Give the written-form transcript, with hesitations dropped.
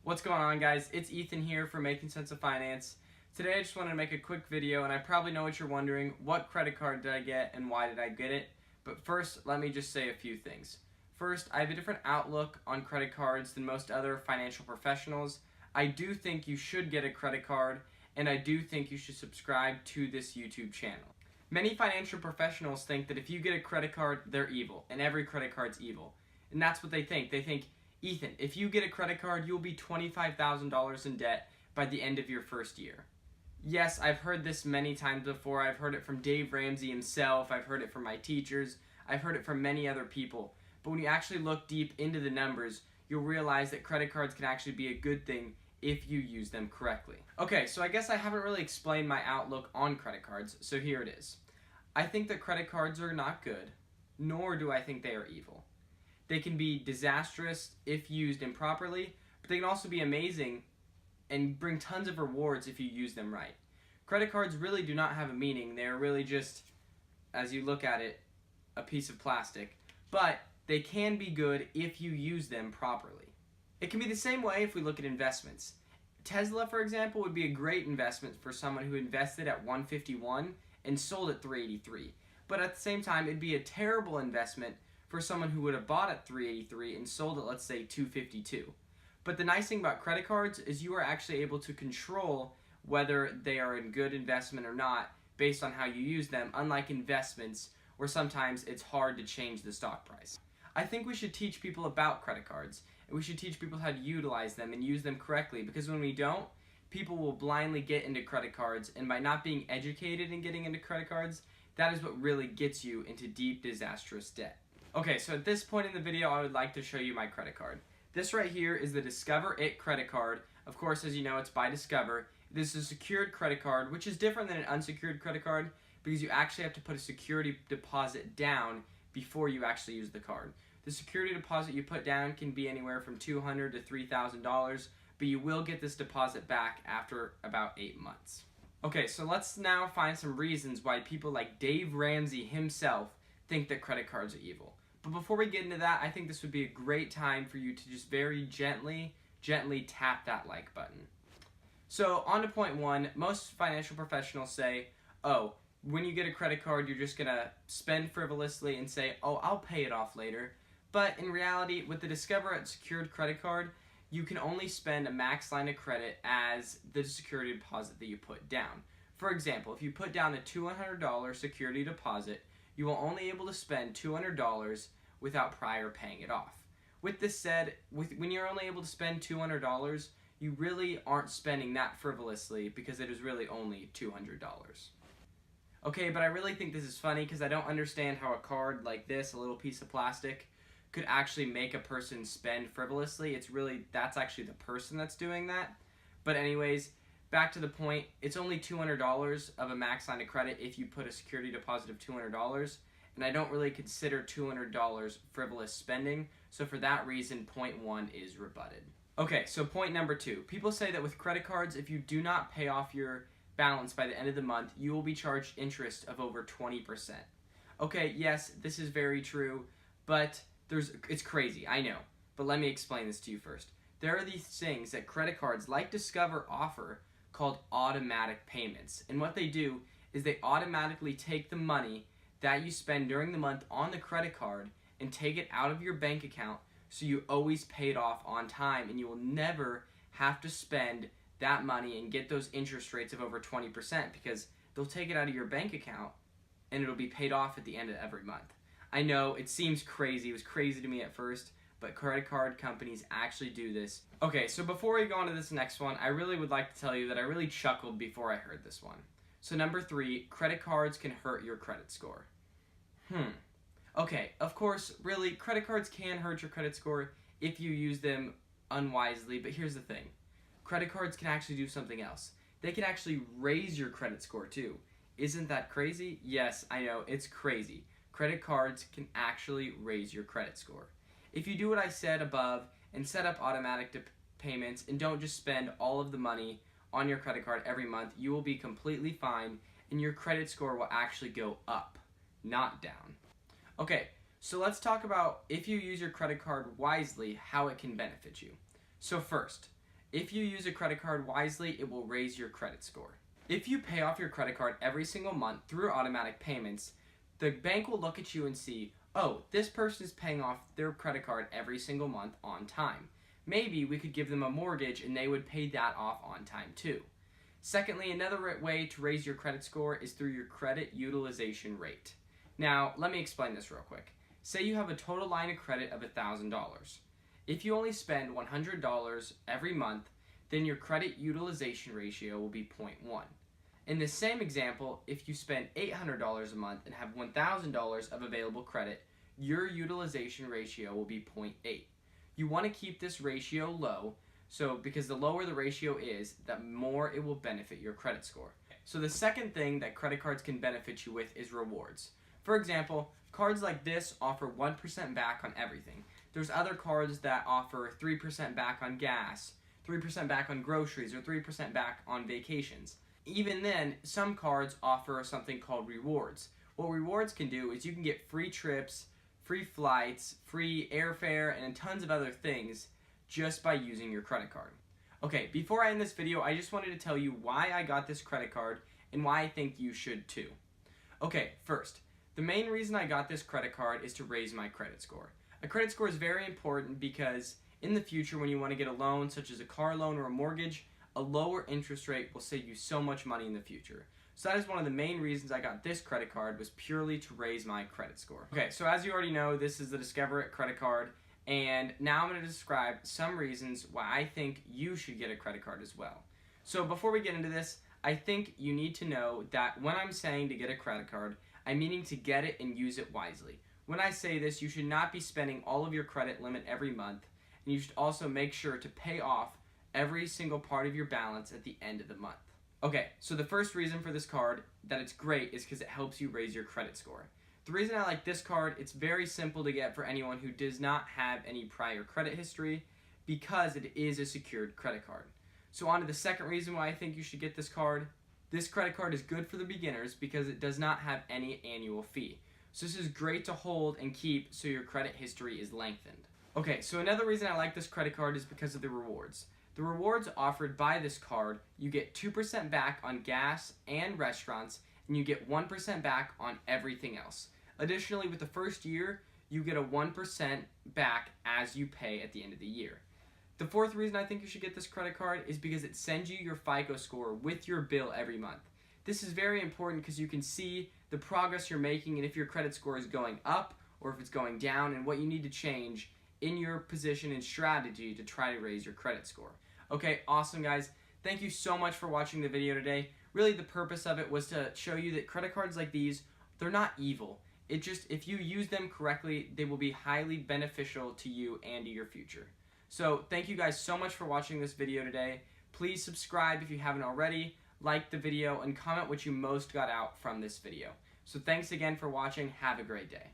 What's going on, guys? It's Ethan here for Making Sense of Finance. Today I just wanted to make a quick video, and I probably know what you're wondering. What credit card did I get and why did I get it? But first, let me just say a few things. First, I have a different outlook on credit cards than most other financial professionals. I do think you should get a credit card, and I do think you should subscribe to this YouTube channel. Many financial professionals think that if you get a credit card, they're evil, and every credit card's evil. And that's what they think. They think, Ethan, if you get a credit card, you'll be $25,000 in debt by the end of your first year. Yes, I've heard this many times before. I've heard it from Dave Ramsey himself. I've heard it from my teachers. I've heard it from many other people. But when you actually look deep into the numbers, you'll realize that credit cards can actually be a good thing if you use them correctly. Okay, so I guess I haven't really explained my outlook on credit cards, so here it is. I think that credit cards are not good, nor do I think they are evil. They can be disastrous if used improperly, but they can also be amazing and bring tons of rewards if you use them right. Credit cards really do not have a meaning. They are really just, as you look at it, a piece of plastic. But they can be good if you use them properly. It can be the same way if we look at investments. Tesla, for example, would be a great investment for someone who invested at 151 and sold at 383. But at the same time, it'd be a terrible investment for someone who would have bought at 383 and sold at, let's say, 252. But the nice thing about credit cards is you are actually able to control whether they are a good investment or not based on how you use them, unlike investments where sometimes it's hard to change the stock price. I think we should teach people about credit cards, and we should teach people how to utilize them and use them correctly, because when we don't, people will blindly get into credit cards, and by not being educated in getting into credit cards, that is what really gets you into deep, disastrous debt. Okay, so at this point in the video, I would like to show you my credit card. This right here is the Discover It credit card. Of course, as you know, it's by Discover. This is a secured credit card, which is different than an unsecured credit card because you actually have to put a security deposit down before you actually use the card. The security deposit you put down can be anywhere from $200 to $3,000, but you will get this deposit back after about 8 months. Okay, so let's now find some reasons why people like Dave Ramsey himself think that credit cards are evil. But before we get into that, I think this would be a great time for you to just very gently tap that like button. So on to point one, most financial professionals say, oh, when you get a credit card, you're just gonna spend frivolously and say, oh, I'll pay it off later. But in reality, with the Discover It secured credit card, you can only spend a max line of credit as the security deposit that you put down. For example, if you put down a $200 security deposit, you will only be able to spend $200 without prior paying it off. With this said, when you're only able to spend $200, you really aren't spending that frivolously because it is really only $200. Okay, but I really think this is funny because I don't understand how a card like this, a little piece of plastic, could actually make a person spend frivolously. That's actually the person that's doing that. But anyways, back to the point, it's only $200 of a max line of credit if you put a security deposit of $200, and I don't really consider $200 frivolous spending, so for that reason, point one is rebutted. Okay, so point number two. People say that with credit cards, if you do not pay off your balance by the end of the month, you will be charged interest of over 20%. Okay, yes, this is very true, but it's crazy, I know, but let me explain this to you first. There are these things that credit cards like Discover offer called automatic payments. And what they do is they automatically take the money that you spend during the month on the credit card and take it out of your bank account so you always pay it off on time and you will never have to spend that money and get those interest rates of over 20% because they'll take it out of your bank account and it'll be paid off at the end of every month. I know, it seems crazy. It was crazy to me at first, but credit card companies actually do this. Okay, so before we go on to this next one, I really would like to tell you that I really chuckled before I heard this one. So number three, credit cards can hurt your credit score. Okay, of course, really, credit cards can hurt your credit score if you use them unwisely, but here's the thing. Credit cards can actually do something else. They can actually raise your credit score too. Isn't that crazy? Yes, I know, it's crazy. Credit cards can actually raise your credit score. If you do what I said above and set up automatic payments and don't just spend all of the money on your credit card every month, you will be completely fine and your credit score will actually go up, not down. Okay, so let's talk about if you use your credit card wisely, how it can benefit you. So first, If you use a credit card wisely, it will raise your credit score. If you pay off your credit card every single month through automatic payments, the bank will look at you and see, oh, this person is paying off their credit card every single month on time. Maybe we could give them a mortgage and they would pay that off on time too. Secondly, another way to raise your credit score is through your credit utilization rate. Now, let me explain this real quick. Say you have a total line of credit of $1,000. If you only spend $100 every month, then your credit utilization ratio will be 0.1. In the same example, if you spend $800 a month and have $1,000 of available credit, your utilization ratio will be 0.8. You want to keep this ratio low, because the lower the ratio is, the more it will benefit your credit score. So the second thing that credit cards can benefit you with is rewards. For example, cards like this offer 1% back on everything. There's other cards that offer 3% back on gas, 3% back on groceries, or 3% back on vacations. Even then, some cards offer something called rewards. What rewards can do is you can get free trips, free flights, free airfare, and tons of other things just by using your credit card. Okay, before I end this video, I just wanted to tell you why I got this credit card and why I think you should too. Okay, first, the main reason I got this credit card is to raise my credit score. A credit score is very important because in the future when you want to get a loan, such as a car loan or a mortgage, a lower interest rate will save you so much money in the future. So that is one of the main reasons I got this credit card, was purely to raise my credit score. Okay, so as you already know, this is the Discover It credit card, and now I'm going to describe some reasons why I think you should get a credit card as well. So before we get into this, I think you need to know that when I'm saying to get a credit card, I'm meaning to get it and use it wisely. When I say this, you should not be spending all of your credit limit every month, and you should also make sure to pay off every single part of your balance at the end of the month. Okay, so the first reason for this card that it's great is because it helps you raise your credit score. The reason I like this card, it's very simple to get for anyone who does not have any prior credit history, because it is a secured credit card. So on to the second reason why I think you should get this card. This credit card is good for the beginners because it does not have any annual fee. So this is great to hold and keep so your credit history is lengthened. Okay, so another reason I like this credit card is because of the rewards. The rewards offered by this card, you get 2% back on gas and restaurants, and you get 1% back on everything else. Additionally, with the first year, you get a 1% back as you pay at the end of the year. The fourth reason I think you should get this credit card is because it sends you your FICO score with your bill every month. This is very important because you can see the progress you're making and if your credit score is going up or if it's going down, and what you need to change in your position and strategy to try to raise your credit score. Okay, awesome guys. Thank you so much for watching the video today. Really the purpose of it was to show you that credit cards like these, they're not evil. It just, if you use them correctly, they will be highly beneficial to you and to your future. So thank you guys so much for watching this video today. Please subscribe if you haven't already, like the video, and comment what you most got out from this video. So thanks again for watching. Have a great day.